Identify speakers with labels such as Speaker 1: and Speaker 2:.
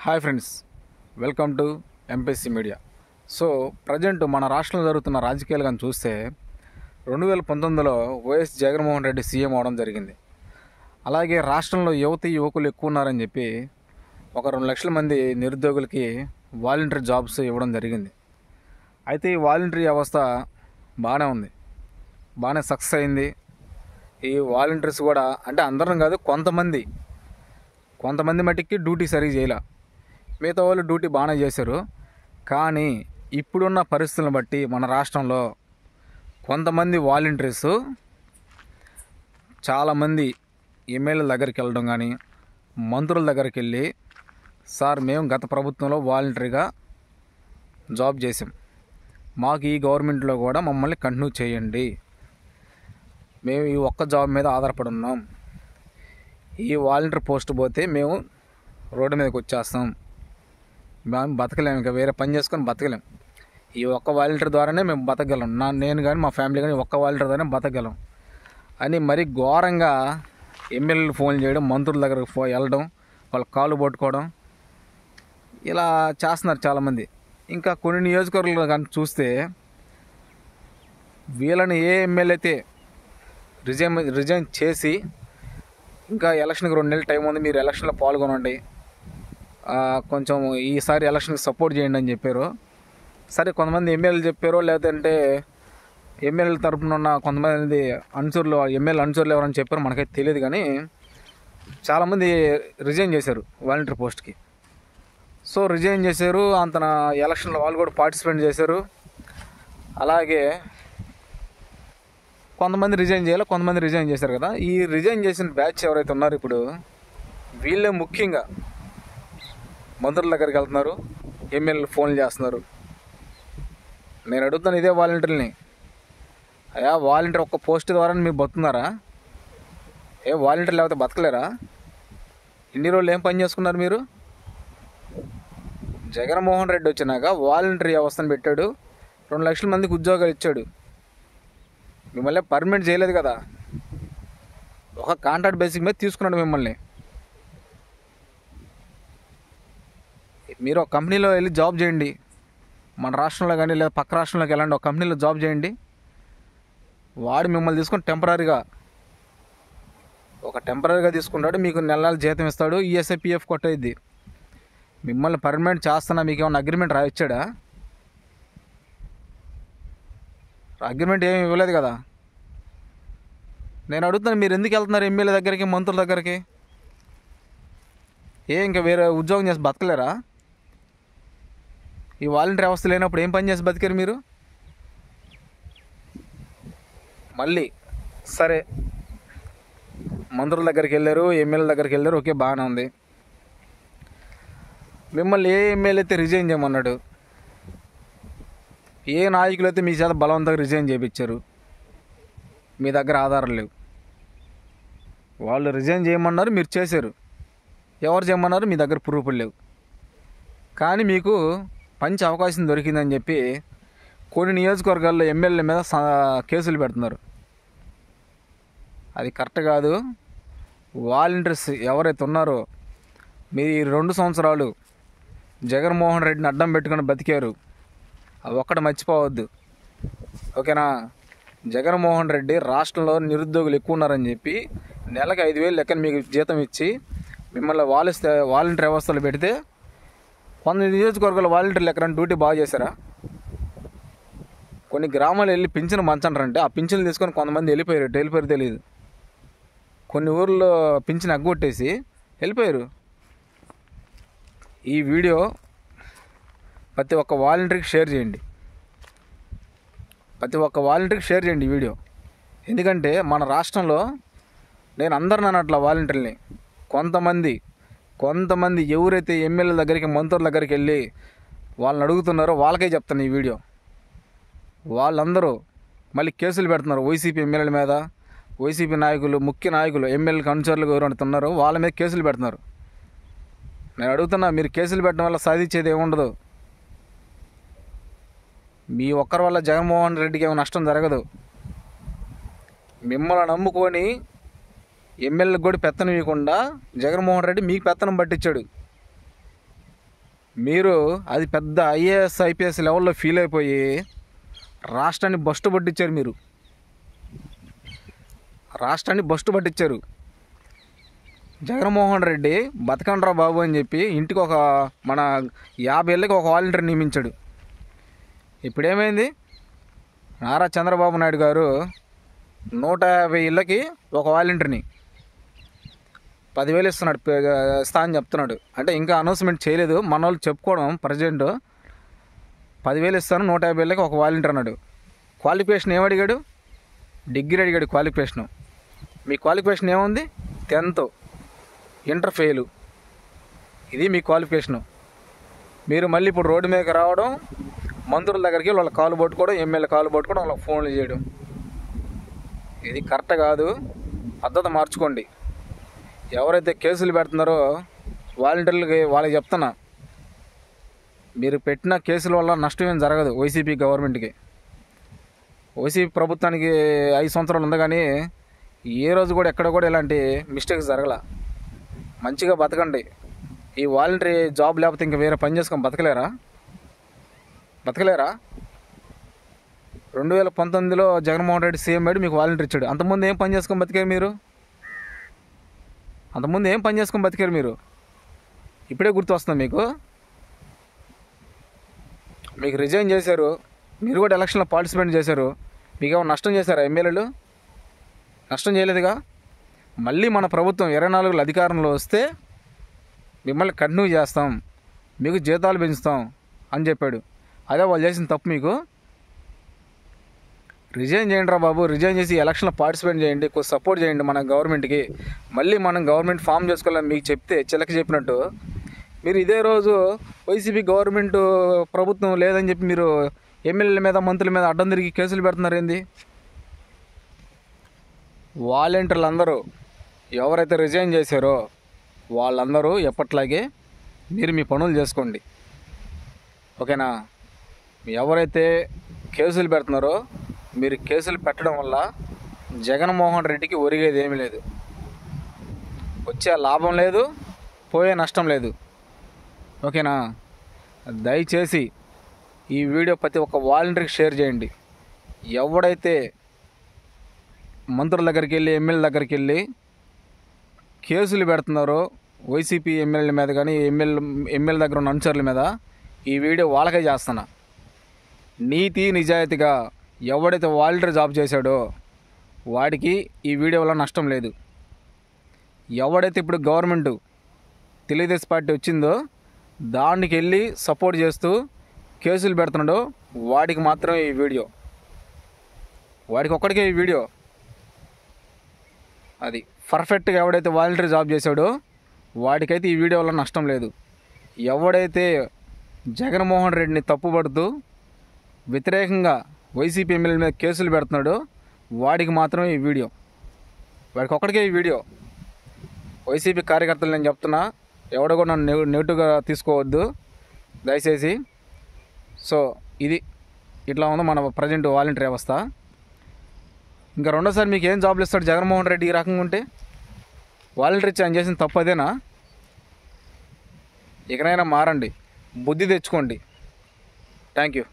Speaker 1: Hi friends, welcome to MPC media. So present మన రాష్ట్రంలో జరుగుతున్న రాజకీయాలు కానీ చూస్తే 2019లో వైఎస్ జగన్మోహన్ రెడ్డి సీఎం అవడం జరిగింది. అలాగే రాష్ట్రంలో యువకులు ఎక్కువ ఉన్నారని చెప్పి ఒక 2 లక్షల మంది నిరుద్యోగులకి వాలంటరీ జాబ్స్ ఇవ్వడం జరిగింది. అయితే ఈ వాలంటరీ వ్యవస్థ బాగానే ఉంది, బాగానే సక్సెస్ అయింది. ఈ వాలంటీర్స్ కూడా అంటే అందరం కాదు, కొంతమంది మట్టికి డ్యూటీ సరిగ్గా చేయలే, మిగతా వాళ్ళు డ్యూటీ బాగానే చేశారు. కానీ ఇప్పుడున్న పరిస్థితులను బట్టి మన రాష్ట్రంలో కొంతమంది వాలంటీర్స్ చాలామంది ఎమ్మెల్యేల దగ్గరికి వెళ్ళడం కానీ మంత్రుల దగ్గరికి వెళ్ళి, సార్ మేము గత ప్రభుత్వంలో వాలంటరీగా జాబ్ చేసాం, మాకు ఈ గవర్నమెంట్లో కూడా మమ్మల్ని కంటిన్యూ చేయండి, మేము ఈ ఒక్క జాబ్ మీద ఆధారపడి ఉన్నాం, ఈ వాలంటీర్ పోస్ట్ పోతే మేము రోడ్డు మీదకి వచ్చేస్తాం, మేము బతకలేము, ఇంకా వేరే పని చేసుకొని బతకలేం, ఈ ఒక్క వాలంటీర్ ద్వారానే మేము బతకగలం, నేను కానీ మా ఫ్యామిలీ కానీ ఒక్క వాలంటీర్ ద్వారానే బతకగలం అని మరీ ఘోరంగా ఎమ్మెల్యేలు ఫోన్ చేయడం, మంత్రుల దగ్గరకు వెళ్ళడం, వాళ్ళ కాళ్ళు పట్టుకోవడం, ఇలా చేస్తున్నారు చాలామంది. ఇంకా కొన్ని నియోజకవర్గాలు కానీ చూస్తే వీళ్ళని ఏ ఎమ్మెల్యే అయితే రిజైన్ చేసి ఇంకా ఎలక్షన్కి 2 నెలలు టైం ఉంది, మీరు ఎలక్షన్లో పాల్గొనండి, కొంచెం ఈసారి ఎలక్షన్కి సపోర్ట్ చేయండి అని చెప్పారు. సరే, కొంతమంది ఎమ్మెల్యేలు చెప్పారో లేదంటే ఎమ్మెల్యేల తరపున ఉన్న కొంతమంది ఎమ్మెల్యే అనుచరులు ఎవరని చెప్పారో మనకైతే తెలియదు. కానీ చాలామంది రిజైన్ చేశారు వాలంటీర్ పోస్ట్కి. సో రిజైన్ చేశారు, అంత ఎలక్షన్లో వాళ్ళు కూడా పార్టిసిపేట్ చేశారు. అలాగే కొంతమంది రిజైన్ చేయాలి, కొంతమంది రిజైన్ చేశారు కదా. ఈ రిజైన్ చేసిన బ్యాచ్ ఎవరైతే ఉన్నారో ఇప్పుడు వీళ్ళే ముఖ్యంగా మంత్రుల దగ్గరికి వెళ్తున్నారు, ఎమ్మెల్యేలు ఫోన్లు చేస్తున్నారు. నేను అడుగుతాను ఇదే వాలంటీర్ని, అయ్యా వాలంటీర్ ఒక్క పోస్ట్ ద్వారా మీరు బతుకున్నారా? వాలంటీర్ లేకపోతే బతకలేరా? ఇన్ని రోజులు ఏం పని చేసుకున్నారు మీరు? జగన్మోహన్ రెడ్డి వచ్చినాక వాలంటీర్ వ్యవస్థను పెట్టాడు, 2 లక్షల మందికి ఉద్యోగాలు ఇచ్చాడు. మిమ్మల్ని పర్మనెంట్ చేయలేదు కదా, ఒక కాంట్రాక్ట్ బేసిక్ మీద తీసుకున్నాడు మిమ్మల్ని. మీరు ఒక కంపెనీలో వెళ్ళి జాబ్ చేయండి, మన రాష్ట్రంలో కానీ లేదా పక్క రాష్ట్రంలోకి వెళ్ళండి, ఒక కంపెనీలో జాబ్ చేయండి. వాడు మిమ్మల్ని తీసుకొని టెంపరీగా తీసుకుంటాడు, మీకు నెల జీతం ఇస్తాడు, ఈఎస్ఐ పిఎఫ్ కొట్టేది. మిమ్మల్ని పర్మనెంట్ చేస్తున్నా మీకు ఏమైనా అగ్రిమెంట్ రాయిచ్చాడా? అగ్రిమెంట్ ఏమి ఇవ్వలేదు కదా. నేను అడుగుతాను, మీరు ఎందుకు వెళ్తున్నారు ఎమ్మెల్యే దగ్గరికి, మంత్రుల దగ్గరికి? ఇంకా వేరే ఉద్యోగం చేసి బతకలేరా? ఈ వాలంటీర్ వ్యవస్థ లేనప్పుడు ఏం పని చేసి బతికారు మీరు? మళ్ళీ సరే, మంత్రుల దగ్గరికి వెళ్ళారు, ఎమ్మెల్యేల దగ్గరికి వెళ్ళారు, ఓకే బాగానే ఉంది. మిమ్మల్ని ఏ ఎమ్మెల్యే అయితే రిజైన్ చేయమన్నాడు, ఏ నాయకులు అయితే మీ చేత బలవంతంగా రిజైన్ చేయించారు, మీ దగ్గర ఆధారాలు లేవు. వాళ్ళు రిజైన్ చేయమన్నారు, మీరు చేశారు. ఎవరు చేయమన్నారు? మీ దగ్గర ప్రూఫ్లు లేవు. కానీ మీకు మంచి అవకాశం దొరికిందని చెప్పి కొన్ని నియోజకవర్గాల్లో ఎమ్మెల్యేల మీద కేసులు పెడుతున్నారు. అది కరెక్ట్ కాదు. వాలంటీర్స్ ఎవరైతే ఉన్నారో, మీరు 2 సంవత్సరాలు జగన్మోహన్ రెడ్డిని అడ్డం పెట్టుకుని బతికారు, అవి ఒక్కటి మర్చిపోవద్దు, ఓకేనా? జగన్మోహన్ రెడ్డి రాష్ట్రంలో నిరుద్యోగులు ఎక్కువ ఉన్నారని చెప్పి నెలకు 5,000 లెక్కన మీకు జీతం ఇచ్చి మిమ్మల్ని వాలంటీర్ వ్యవస్థలు పెడితే కొన్ని నియోజకవర్గాల వాలంటీర్లు ఎక్కడైనా డ్యూటీ బాగా చేశారా? కొన్ని గ్రామాలు వెళ్ళి పింఛను మంచంటారంటే ఆ పింఛన్లు తీసుకొని కొంతమంది వెళ్ళిపోయారు తెలియదు. కొన్ని ఊర్లో పింఛను ఎగ్గొట్టేసి వెళ్ళిపోయారు. ఈ వీడియో ప్రతి ఒక్క వాలంటీర్కి షేర్ చేయండి, ఈ వీడియో. ఎందుకంటే మన రాష్ట్రంలో నేను అందరిని అన్నట్ల వాలంటీర్ని, కొంతమంది ఎవరైతే ఎమ్మెల్యేల దగ్గరికి, మంత్రుల దగ్గరికి వెళ్ళి వాళ్ళని అడుగుతున్నారో వాళ్ళకే చెప్తాను ఈ వీడియో. వాళ్ళందరూ మళ్ళీ కేసులు పెడుతున్నారు వైసీపీ ఎమ్మెల్యేల మీద, వైసీపీ నాయకులు, ముఖ్య నాయకులు, ఎమ్మెల్యేలకు అనుచరులు ఎవరు ఉన్నారో వాళ్ళ మీద కేసులు పెడుతున్నారు. నేను అడుగుతున్నా, మీరు కేసులు పెట్టడం వల్ల సాధించేది ఏముండదు. మీ ఒక్కరి వల్ల జగన్మోహన్ రెడ్డికి ఏమో నష్టం జరగదు. మిమ్మల్ని నమ్ముకొని ఎమ్మెల్యేలకు కూడా పెత్తనం ఇవ్వకుండా జగన్మోహన్ రెడ్డి మీకు పెత్తనం పట్టించాడు. మీరు అది పెద్ద ఐఏఎస్ ఐపీఎస్ లెవెల్లో ఫీల్ అయిపోయి రాష్ట్రాన్ని బస్టు పట్టించారు. మీరు రాష్ట్రాన్ని బస్టు పట్టించారు. జగన్మోహన్ రెడ్డి బతకండ్రా బాబు అని చెప్పి ఇంటికి ఒక మన 50 ఏళ్ళకి ఒక వాలంటీర్ నియమించాడు. ఇప్పుడేమైంది? నారా చంద్రబాబు నాయుడు గారు 150 ఇళ్ళకి ఒక వాలంటీర్ని 10,000 ఇస్తున్నాడు, ఇస్తా అని చెప్తున్నాడు. అంటే ఇంకా అనౌన్స్మెంట్ చేయలేదు, మన వాళ్ళు చెప్పుకోవడం ప్రజెంట్ 10,000 ఇస్తాను 150 ఏళ్ళకి ఒక వాలంటీర్ అన్నాడు. క్వాలిఫికేషన్ ఏమడిగాడు? డిగ్రీ అడిగాడు క్వాలిఫికేషను. మీ క్వాలిఫికేషన్ ఏముంది? 10th inter fail. ఇది మీ క్వాలిఫికేషను. మీరు మళ్ళీ ఇప్పుడు రోడ్డు మీదకి రావడం, మంత్రుల దగ్గరికి వాళ్ళ కాలు పట్టుకోవడం, ఎమ్మెల్యే కాలు పట్టుకోవడం, వాళ్ళకి ఫోన్లు చేయడం, ఇది కరెక్ట్ కాదు. పద్ధతి మార్చుకోండి. ఎవరైతే కేసులు పెడుతున్నారో వాలంటీర్లకి వాళ్ళకి చెప్తున్నా, మీరు పెట్టిన కేసుల వల్ల నష్టం ఏం జరగదు. వైసీపీ గవర్నమెంట్కి, వైసీపీ ప్రభుత్వానికి 5 సంవత్సరాలు ఉంది, కానీ ఏ రోజు కూడా ఎక్కడ కూడా ఇలాంటి మిస్టేక్స్ జరగల. మంచిగా బతకండి. ఈ వాలంటరీ జాబ్ లేకపోతే ఇంకా వేరే పని చేసుకొని బతకలేరా? 2019లో జగన్మోహన్ రెడ్డి సీఎం అయ్యాడు, మీకు వాలంటీర్ ఇచ్చాడు. అంతకుముందు ఏం పని చేసుకొని బతికారు మీరు? ఇప్పుడే గుర్తు వస్తుంది మీకు. మీకు రిజైన్ చేశారు, మీరు కూడా ఎలక్షన్లో పార్టిసిపేట్ చేశారు. మీకు ఏమైనా నష్టం చేశారా? ఎమ్మెల్యేలు నష్టం చేయలేదుగా. మళ్ళీ మన ప్రభుత్వం 24లో అధికారంలో వస్తే మిమ్మల్ని కంటిన్యూ చేస్తాం, మీకు జీతాలు పెంచుతాం అని చెప్పాడు. అదే వాళ్ళు చేసిన తప్పు. మీకు రిజైన్ చేయండి రా బాబు. రిజైన్ చేసి ఎలక్షన్లో పార్టిసిపేట్ చేయండి, కొంచెం సపోర్ట్ చేయండి మన గవర్నమెంట్కి. మళ్ళీ మనం గవర్నమెంట్ ఫామ్ చేసుకోవాలని మీకు చెప్తే చిలక చెప్పినట్టు మీరు ఇదే రోజు వైసీపీ గవర్నమెంట్ ప్రభుత్వం లేదని చెప్పి మీరు ఎమ్మెల్యేల మీద మంత్రుల మీద అడ్డం తిరిగి కేసులు పెడుతున్నారు. ఏంది? వాలంటీర్లు అందరూ ఎవరైతే రిజైన్ చేశారో వాళ్ళందరూ ఎప్పట్లాగే మీరు మీ పనులు చేసుకోండి, ఓకేనా? ఎవరైతే కేసులు పెడుతున్నారో మీరు కేసులు పెట్టడం వల్ల జగన్మోహన్ రెడ్డికి ఒరిగేది ఏమీ లేదు, వచ్చే లాభం లేదు, పోయే నష్టం లేదు, ఓకేనా? దయచేసి ఈ వీడియో ప్రతి ఒక్క వాలంటీర్కి షేర్ చేయండి. ఎవడైతే మంత్రుల దగ్గరికి వెళ్ళి ఎమ్మెల్యే దగ్గరికి వెళ్ళి కేసులు పెడుతున్నారో వైసీపీ ఎమ్మెల్యేల మీద కానీ ఎమ్మెల్యే దగ్గర ఉన్న అనుచరుల మీద, ఈ వీడియో వాళ్ళకే చేస్తున్నా. నీతి నిజాయితీగా ఎవడైతే వాలంటీర్ జాబ్ చేశాడో వాడికి ఈ వీడియో వల్ల నష్టం లేదు. ఎవడైతే ఇప్పుడు గవర్నమెంట్ తెలుగుదేశం పార్టీ వచ్చిందో దానికి వెళ్ళి సపోర్ట్ చేస్తూ కేసులు పెడుతున్నాడో వాడికి మాత్రమే ఈ వీడియో, వాడికి ఒక్కడికే ఈ వీడియో. అది పర్ఫెక్ట్గా ఎవడైతే వాలంటీర్ జాబ్ చేశాడో వాడికైతే ఈ వీడియో వల్ల నష్టం లేదు. ఎవడైతే జగన్మోహన్ రెడ్డిని తప్పుపడుతూ వ్యతిరేకంగా వైసీపీ ఎమ్మెల్యే మీద కేసులు పెడుతున్నాడో వాడికి మాత్రమే ఈ వీడియో, వాడికి ఒక్కడికే ఈ వీడియో. వైసీపీ కార్యకర్తలు నేను చెప్తున్నా, ఎవడో కూడా నన్ను నెగిటివ్గా తీసుకోవద్దు దయచేసి. సో ఇది ఇట్లా ఉంది మన ప్రజెంట్ వాలంటీర్ వ్యవస్థ. ఇంకా రెండోసారి మీకు ఏం జాబ్లు ఇస్తాడు జగన్మోహన్ రెడ్డి ఈ రకంగా ఉంటే? వాలంటీర్ ఇచ్చి ఆయన చేసిన తప్పు అదేనా? ఇకనైనా మారండి, బుద్ధి తెచ్చుకోండి. Thank you.